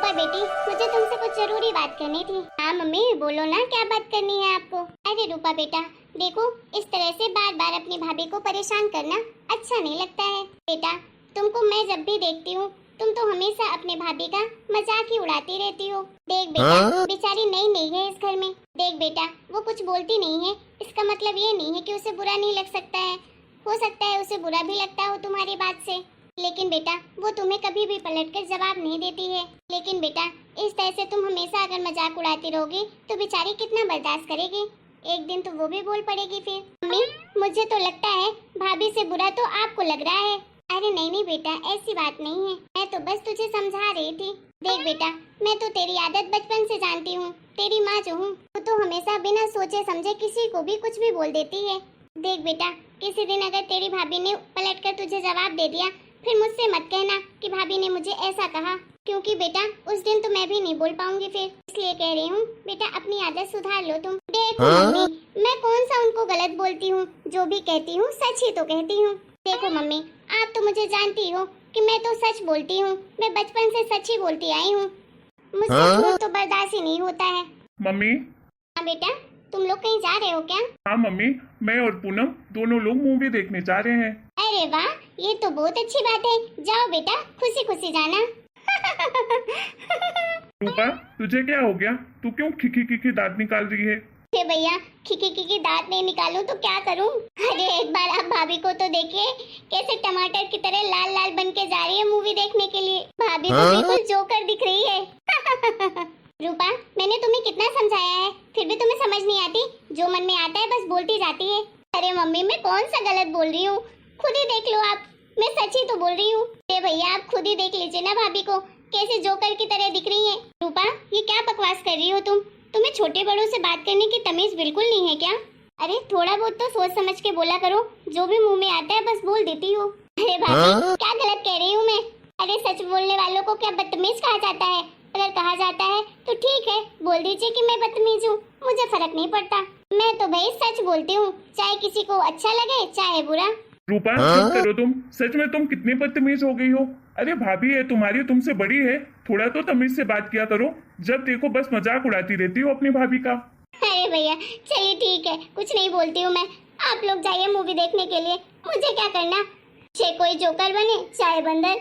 रूपा बेटी, मुझे तुमसे कुछ जरूरी बात करनी थी। हाँ मम्मी बोलो ना, क्या बात करनी है आपको? अरे रूपा बेटा देखो, इस तरह से बार बार अपनी भाभी को परेशान करना अच्छा नहीं लगता है। बेटा तुमको मैं जब भी देखती हूँ तुम तो हमेशा अपने भाभी का मजाक ही उड़ाती रहती हो। देख बेटा बेचारी नई नई है इस घर में। देख बेटा वो कुछ बोलती नहीं है, इसका मतलब ये नहीं है कि उसे बुरा नहीं लग सकता है। हो सकता है उसे बुरा भी लगता हो तुम्हारी बात से, लेकिन बेटा वो तुम्हें कभी भी पलटकर जवाब नहीं देती है। लेकिन बेटा इस तरह से तुम हमेशा अगर मजाक उड़ाती रहोगी तो बेचारी कितना बर्दाश्त करेगी? एक दिन तो वो भी बोल पड़ेगी फिर। मम्मी मुझे तो लगता है भाभी से बुरा तो आपको लग रहा है। अरे नहीं नहीं बेटा ऐसी बात नहीं है, मैं तो बस तुझे समझा रही थी। देख बेटा मैं तो तेरी आदत बचपन से जानती हूँ। तेरी माँ जो हूँ वो तो हमेशा बिना सोचे समझे किसी को भी कुछ भी बोल देती है। देख बेटा किसी दिन अगर तेरी भाभी ने पलटकर तुझे जवाब दे दिया फिर मुझसे मत कहना कि भाभी ने मुझे ऐसा कहा, क्योंकि बेटा उस दिन तो मैं भी नहीं बोल पाऊंगी फिर। इसलिए कह रही हूँ बेटा अपनी आदत सुधार लो तुम। देखो मम्मी मैं कौन सा उनको गलत बोलती हूँ, जो भी कहती हूँ सच ही तो कहती हूँ। देखो मम्मी आप तो मुझे जानती हो कि मैं तो सच बोलती हूँ, मैं बचपन से सच ही बोलती आई हूँ। मुझसे झूठ तो बर्दाश्त ही नहीं होता है। मम्मी। हाँ बेटा तुम लोग कहीं जा रहे हो क्या? हाँ मम्मी, मैं और पूनम दोनों लोग मूवी देखने जा रहे हैं। अरे वाह ये तो बहुत अच्छी बात है, जाओ बेटा खुशी खुशी जाना। रूपा तुझे क्या हो गया? तू क्यों खिखी खिखी दांत निकाल रही है? अरे भैया खिखी खिखी दांत नहीं निकालूं तो क्या करूं? अरे एक बार आप भाभी को तो देखिए कैसे टमाटर की तरह लाल लाल बन के जा रही है मूवी देखने के लिए। भाभी तो बिल्कुल जोकर दिख रही है। रूपा मैंने तुम्हें कितना समझाया है फिर भी तुम्हें समझ नहीं आती, जो मन में आता है बस बोलती जाती है। अरे मम्मी मैं कौन सा गलत बोल रही हूँ, खुद ही देख लो आप, मैं सच ही तो बोल रही हूँ। अरे भैया आप खुद ही देख लीजिए ना भाभी को कैसे जोकर की तरह दिख रही है। रूपा ये क्या बकवास कर रही हो तुम? तुम्हें छोटे बड़ों से बात करने की तमीज बिल्कुल नहीं है क्या? अरे थोड़ा बहुत तो सोच समझ के बोला करो, जो भी मुंह में आता है बस बोल देती हो। अरे भाभी क्या गलत कह रही हूँ मैं? अरे सच बोलने वालों को क्या बदतमीज कहा जाता है? अगर कहा जाता है तो ठीक है बोल दीजिए कि मैं बदतमीज हूँ, मुझे फर्क नहीं पड़ता। मैं तो भाई सच बोलती हूँ, चाहे किसी को अच्छा लगे चाहे बुरा। रूपा चुप करो तुम, सच में तुम कितनी बदतमीज हो गई हो। अरे भाभी है तुम्हारी, तुमसे बड़ी है, थोड़ा तो तमीज से बात किया करो। जब देखो बस मजाक उड़ाती रहती हो अपनी भाभी का। अरे भैया चलिए ठीक है कुछ नहीं बोलती हूँ मैं, आप लोग जाइए मूवी देखने के लिए, मुझे क्या करना, चाहे कोई जोकर बने चाहे बंदर।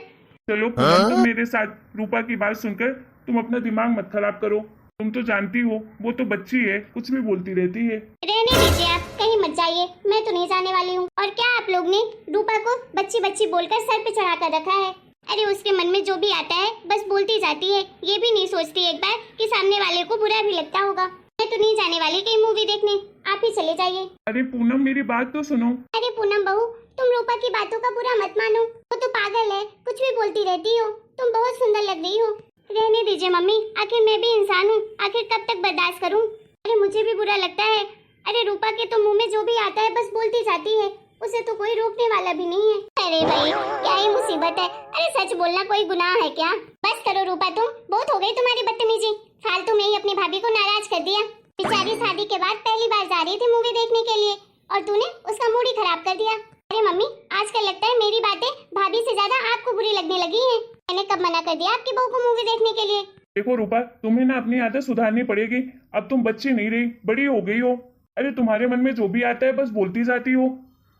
चलो पूनम तुम मेरे साथ। रूपा की बात सुनकर तुम अपना दिमाग मत खराब करो, तुम तो जानती हो वो तो बच्ची है, कुछ भी बोलती रहती है। रहने दीजिए आप, कहीं मत जाइए, मैं तो नहीं जाने वाली हूँ। और क्या आप लोग ने रूपा को बच्ची बच्ची बोलकर सर पे चढ़ा कर रखा है? अरे उसके मन में जो भी आता है बस बोलती जाती है, ये भी नहीं सोचती एक बार कि सामने वाले को बुरा भी लगता होगा। मैं तो नहीं जाने वाली कहीं मूवी देखने, आप ही चले जाइए। अरे पूनम मेरी बात तो सुनो। अरे पूनम बहू तुम रूपा की बातों का बुरा मत मानो, वो तो पागल है, कुछ भी बोलती रहती हो, तुम बहुत सुंदर लग रही हो। रहने दीजिए मम्मी, आखिर मैं भी इंसान हूँ, आखिर कब तक बर्दाश्त करूँ? अरे मुझे भी बुरा लगता है। अरे रूपा के तो मुंह में जो भी आता है बस बोलती जाती है, उसे तो कोई रोकने वाला भी नहीं है। अरे भाई क्या ही मुसीबत है, अरे सच बोलना कोई गुनाह है क्या? बस करो रूपा तुम, बहुत हो गई तुम्हारी बदतमीजी, फालतू में ही अपनी भाभी को नाराज कर दिया। बेचारी शादी के बाद पहली बार जा रही थी मूवी देखने के लिए और तूने उसका मूड ही खराब कर दिया। अरे मम्मी आजकल लगता है मेरी बातें भाभी से ज्यादा आपको बुरी लगने लगी हैं। मैंने कब मना कर दिया आपकी बहू को मूवी देखने के लिए? देखो रूपा तुम्हें ना अपनी आदत सुधारनी पड़ेगी, अब तुम बच्ची नहीं रही, बड़ी हो गई हो। अरे तुम्हारे मन में जो भी आता है बस बोलती जाती हो,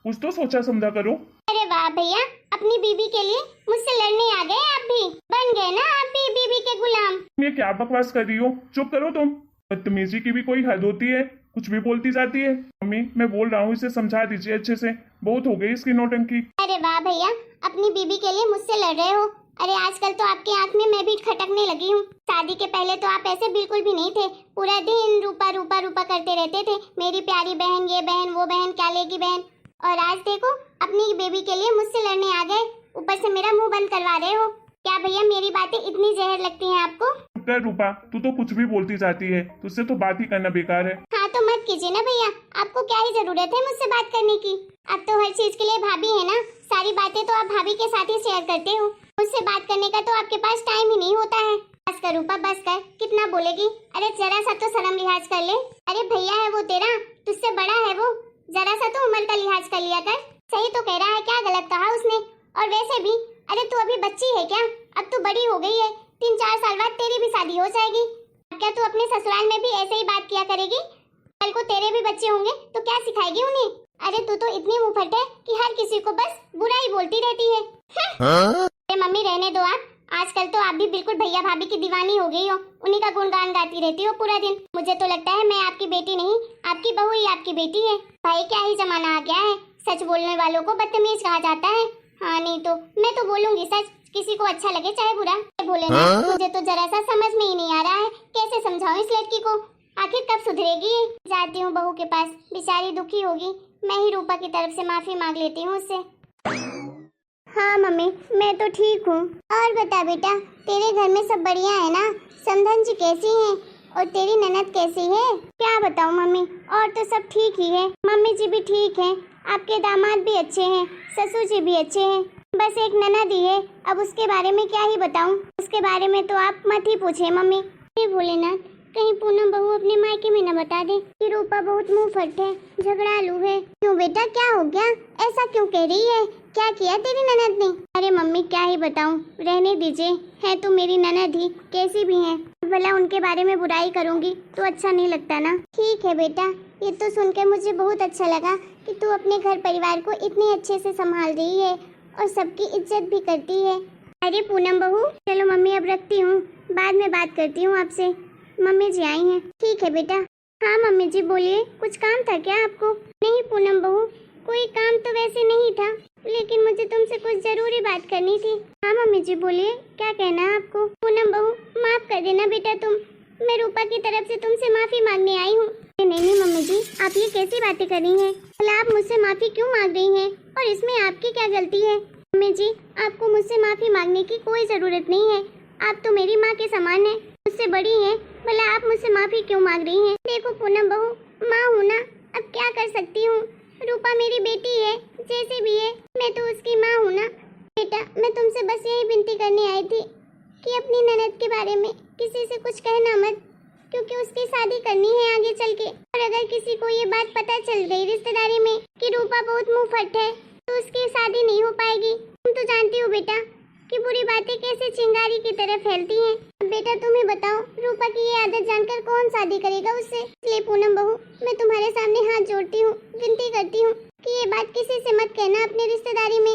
कुछ तो सोचा समझा करो। अरे वाह भैया अपनी बीबी के लिए मुझसे लड़ने आ गए, आप भी बन गए ना आप भी बीबी के गुलाम। ये क्या बकवास कर रही हो, चुप करो तुम। बदतमीजी की भी कोई हद होती है, कुछ भी बोलती जाती है। मम्मी मैं बोल रहा हूँ इसे समझा दीजिए अच्छे से, बहुत हो गई इसकी नौटंकी। अरे वाह भैया अपनी बीबी के लिए मुझसे लड़ रहे हो। अरे आजकल तो आपकी आंख में मैं भी खटकने लगी हूँ, शादी के पहले तो आप ऐसे बिल्कुल भी नहीं थे, पूरा दिन रूपा रूपा रूपा करते रहते थे, मेरी प्यारी बहन, ये बहन वो बहन, क्या लेगी बहन। और आज देखो अपनी बेबी के लिए मुझसे लड़ने आ गए, ऊपर से मेरा मुंह बंद करवा रहे हो। क्या भैया मेरी बातें इतनी जहर लगती हैं आपको? कर रूपा तू तो कुछ भी बोलती जाती है, तुझसे तो बात ही करना बेकार है। हाँ तो मत कीजिए ना भैया, आपको क्या ही जरूरत है मुझसे बात करने की? अब तो हर चीज के लिए भाभी है ना, सारी बातें तो आप भाभी के साथ ही शेयर करते हो, मुझसे बात करने का तो आपके पास टाइम ही नहीं होता है। बस कर रूपा बस कर, कितना बोलेगी? अरे जरा सा तो शर्म लिहाज कर ले। अरे भैया है वो तेरा, तुझसे बड़ा है वो, जरा सा तो उम्र का लिहाज कर लिया कर। सही तो कह रहा है, क्या गलत कहा उसने? और वैसे भी अरे तू अभी बच्ची है क्या? अब तू बड़ी हो गई है, 3-4 साल बाद बाद तेरी भी शादी हो जाएगी। क्या तू अपने ससुराल में भी ऐसे ही बात किया करेगी? कल को तेरे भी बच्चे होंगे तो क्या सिखाएगी उन्हें? अरे तू तो इतनी मुंहफट है कि हर किसी को बस बुरा ही बोलती रहती है। अरे मम्मी रहने दो आप। आजकल तो आप भी बिल्कुल भैया भाभी की दीवानी हो गई हो, उन्हीं का गुणगान गाती रहती हो पूरा दिन। मुझे तो लगता है मैं आपकी बेटी नहीं, आपकी बहू ही आपकी बेटी है। भाई क्या ही जमाना आ गया है, सच बोलने वालों को बदतमीज कहा जाता है। हाँ नहीं तो मैं तो बोलूंगी सच, किसी को अच्छा लगे चाहे बुरा। बोले ना, मुझे तो जरा सा समझ में ही नहीं आ रहा है कैसे समझाऊं इस लड़की को, आखिर कब सुधरेगी। जाती हूँ बहू के पास, बेचारी दुखी होगी। मैं ही रूपा की तरफ से माफी मांग लेती हूँ उससे। हाँ मम्मी मैं तो ठीक हूँ। और बता बेटा, तेरे घर में सब बढ़िया है ना? समधन जी कैसी हैं? और तेरी ननद कैसी है? क्या बताऊँ मम्मी, और तो सब ठीक ही है। मम्मी जी भी ठीक है, आपके दामाद भी अच्छे हैं, ससुर जी भी अच्छे हैं। बस एक ननद ही है, अब उसके बारे में क्या ही बताऊँ। उसके बारे में तो आप मत ही पूछे मम्मी। भोलेनाथ, कहीं पूनम बहू अपने मायके में न बता दे कि रूपा बहुत मुंहफट है, झगड़ालू है। क्यों बेटा, क्या हो गया? ऐसा क्यों कह रही है? क्या किया तेरी ननद ने? अरे मम्मी क्या ही बताऊं, रहने दीजिए। है तो मेरी ननद ही, कैसी भी हैं। भला उनके बारे में बुराई करूंगी तो अच्छा नहीं लगता ना। ठीक है बेटा, ये तो सुनकर मुझे बहुत अच्छा लगा कि तू अपने घर परिवार को इतने अच्छे से संभाल रही है और सबकी इज्जत भी करती है। अरे पूनम बहू, चलो मम्मी अब रखती हूँ, बाद में बात करती हूँ आपसे। मम्मी जी आई हैं। ठीक है बेटा। हाँ मम्मी जी बोलिए, कुछ काम था क्या आपको? नहीं पूनम बहू, कोई काम तो वैसे नहीं था, लेकिन मुझे तुमसे कुछ जरूरी बात करनी थी। हाँ मम्मी जी बोलिए, क्या कहना है आपको? पूनम बहू माफ कर देना बेटा तुम, मैं रूपा की तरफ से तुमसे माफी मांगने आई हूँ। नहीं मम्मी जी, आप ये कैसी बातें कर रही हैं? भला आप मुझसे माफी क्यों मांग रही हैं? और इसमें आपकी क्या गलती है? मम्मी जी आपको मुझसे माफी मांगने की कोई जरूरत नहीं है, आप तो मेरी माँ के समान है, मुझसे बड़ी हैं। भला आप मुझसे माफी क्यों मांग रही हैं? देखो पूनम बहू, माँ हूँ ना, अब क्या कर सकती हूँ। रूपा मेरी बेटी है, जैसे भी है मैं तो उसकी माँ हूँ ना। बेटा मैं तुमसे बस यही विनती करने आई थी कि अपनी ननद के बारे में किसी से कुछ कहना मत, क्योंकि उसकी शादी करनी है आगे चल के। और अगर किसी को ये बात पता चल गई रिश्तेदारी में कि रूपा बहुत मुंहफट है तो उसकी शादी नहीं हो पाएगी। तुम तो जानती हो बेटा कि बुरी बातें कैसे चिंगारी की तरह फैलती हैं। बेटा तुम्हें बताओ, रूपा की ये आदत जानकर कौन शादी करेगा उससे? इसलिए पूनम बहू मैं तुम्हारे सामने हाथ जोड़ती हूँ, विनती करती हूँ कि ये बात किसी से मत कहना अपनी रिश्तेदारी में।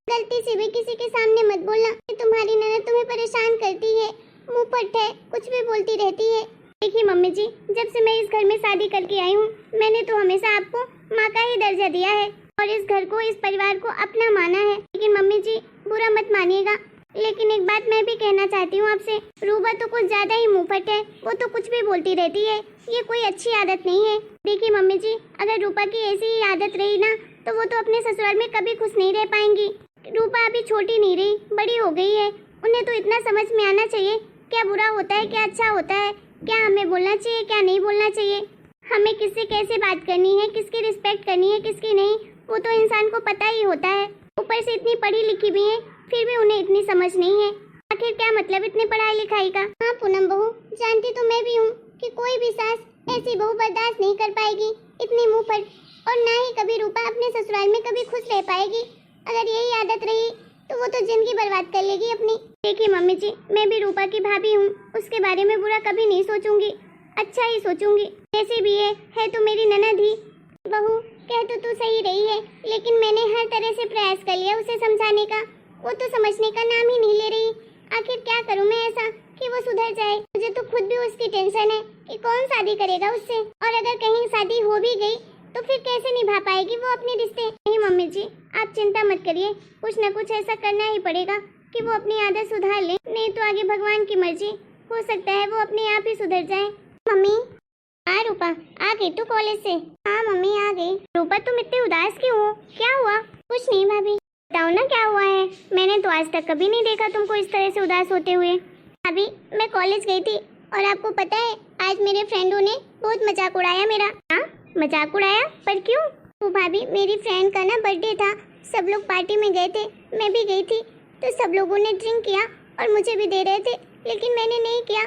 गलती से भी किसी के सामने मत बोलना कि तुम्हारी ननद तुम्हें परेशान करती है, मुंहफट है, कुछ भी बोलती रहती है। देखिए मम्मी जी, जब से मैं इस घर में शादी करके आई हूँ, मैंने तो हमेशा आपको माँ का ही दर्जा दिया है और इस घर को, इस परिवार को अपना माना है। लेकिन मम्मी जी बुरा मत मानिएगा, लेकिन एक बात मैं भी कहना चाहती हूँ आपसे, रूपा तो कुछ ज्यादा ही मुंहफट है, वो तो कुछ भी बोलती रहती है, ये कोई अच्छी आदत नहीं है। देखिए मम्मी जी, अगर रूपा की ऐसी ही आदत रही ना तो वो तो अपने ससुराल में कभी खुश नहीं रह पाएंगी। रूपा अभी छोटी नहीं रही, बड़ी हो गई है, उन्हें तो इतना समझ में आना चाहिए क्या बुरा होता है, क्या अच्छा होता है, क्या हमें बोलना चाहिए, क्या नहीं बोलना चाहिए, हमें किससे कैसे बात करनी है, किसकी रिस्पेक्ट करनी है, किसकी नहीं, वो तो इंसान को पता ही होता है। ऊपर से इतनी पढ़ी लिखी भी है, फिर भी उन्हें इतनी समझ नहीं है। आखिर क्या मतलब इतने पढ़ाई लिखाई का? हाँ पूनम बहू, जानती तो मैं भी हूँ कि कोई भी सास ऐसी बहू बर्दाश्त नहीं कर पाएगी, इतनी मुंहफट, और ना ही कभी रूपा अपने ससुराल में कभी खुश रह पाएगी। अगर यही आदत रही तो वो तो जिंदगी बर्बाद कर लेगी अपनी। देखिए मम्मी जी, मैं भी रूपा की भाभी हूँ, उसके बारे में बुरा कभी नहीं सोचूंगी, अच्छा ही सोचूंगी। जैसे भी है तो मेरी ननद ही। बहू कह तो तू सही रही है, लेकिन मैंने हर तरह से प्रयास कर लिया उसे समझाने का, वो तो समझने का नाम ही नहीं ले रही। आखिर क्या करूं मैं ऐसा कि वो सुधर जाए? मुझे तो खुद भी उसकी टेंशन है कि कौन शादी करेगा उससे, और अगर कहीं शादी हो भी गई तो फिर कैसे निभा पाएगी वो अपने रिश्ते। नहीं मम्मी जी आप चिंता मत करिए, कुछ न कुछ ऐसा करना ही पड़ेगा कि वो अपनी आदत सुधार ले, नहीं तो आगे भगवान की मर्जी, हो सकता है वो अपने आप ही सुधर जाए। मम्मी हाँ रूपा, आ गई तू कॉलेज से? हाँ मम्मी आ गई। रूपा तुम इतनी उदास क्यों हो, क्या हुआ? कुछ नहीं भाभी। बताओ ना क्या हुआ है, मैंने तो आज तक कभी नहीं देखा तुमको इस तरह से उदास होते हुए। अभी मैं कॉलेज गई थी और आपको पता है आज मेरे फ्रेंडों ने बहुत मजाक उड़ाया मेरा। हाँ मजाक उड़ाया, पर क्यों? तो भाभी मेरी फ्रेंड का ना बर्थडे था, सब लोग पार्टी में गए थे, मैं भी गई थी, तो सब लोगों ने ड्रिंक किया और मुझे भी दे रहे थे, लेकिन मैंने नहीं किया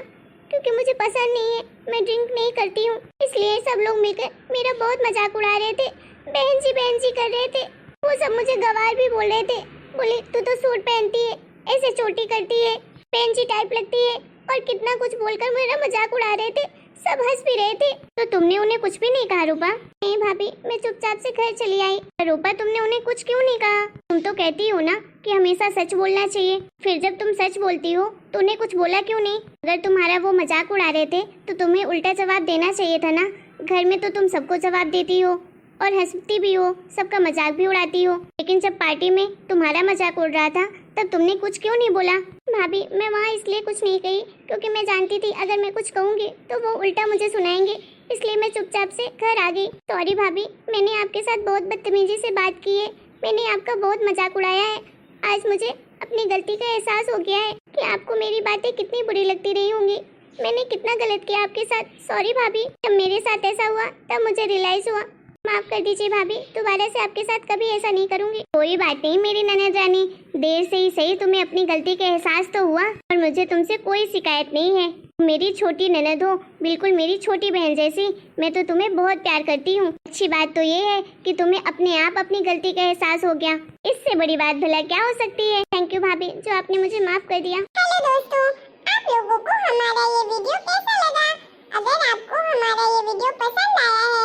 क्योंकि मुझे पसंद नहीं है, मैं ड्रिंक नहीं करती हूँ। इसलिए सब लोग मिलकर मेरा बहुत मजाक उड़ा रहे थे, बहन जी कर रहे थे। वो सब मुझे गवार भी बोल रहे थे, बोले तू तो सूट पहनती है, ऐसे चोटी करती है, बहन जी टाइप लगती है, और कितना कुछ बोलकर मेरा मजाक उड़ा रहे थे, सब हंस भी रहे थे। तो तुमने उन्हें कुछ भी नहीं कहा रूपा? नहीं भाभी, मैं चुपचाप से घर चली आई। रूपा तुमने उन्हें कुछ क्यों नहीं कहा? तुम तो कहती हो ना कि हमेशा सच बोलना चाहिए, फिर जब तुम सच बोलती हो तो उन्हें कुछ बोला क्यों नहीं? अगर तुम्हारा वो मजाक उड़ा रहे थे तो तुम्हें उल्टा जवाब देना चाहिए था ना। घर में तो तुम सबको जवाब देती हो और हंसती भी हो, सबका मजाक भी उड़ाती हो, लेकिन जब पार्टी में तुम्हारा मजाक उड़ रहा था तब तुमने कुछ क्यों नहीं बोला? भाभी मैं वहाँ इसलिए कुछ नहीं कही क्योंकि मैं जानती थी अगर मैं कुछ कहूँगी तो वो उल्टा मुझे सुनाएंगे, इसलिए मैं चुपचाप से घर आ गई। सॉरी भाभी, मैंने आपके साथ बहुत बदतमीजी से बात की है, मैंने आपका बहुत मजाक उड़ाया है। आज मुझे अपनी गलती का एहसास हो गया है कि आपको मेरी बातें कितनी बुरी लगती रही होंगी। मैंने कितना गलत किया आपके साथ। सॉरी भाभी, जब मेरे साथ ऐसा हुआ तब मुझे रियलाइज हुआ। माफ कर दीजिए भाभी, दोबारा से आपके साथ कभी ऐसा नहीं करूंगी। कोई बात नहीं मेरी ननद रानी, देर से ही सही तुम्हें अपनी गलती का एहसास तो हुआ और मुझे तुमसे कोई शिकायत नहीं है। मेरी छोटी ननद हो, बिल्कुल मेरी छोटी बहन जैसी। मैं तो तुम्हें बहुत प्यार करती हूँ। अच्छी बात तो ये है कि तुम्हें अपने आप अपनी गलती का एहसास हो गया, इससे बड़ी बात भला क्या हो सकती है। थैंक यू भाभी जो आपने मुझे माफ कर दिया। हेलो दोस्तों, आप लोगों को हमारा ये वीडियो कैसा लगा? अगर आपको हमारा ये वीडियो पसंद आया है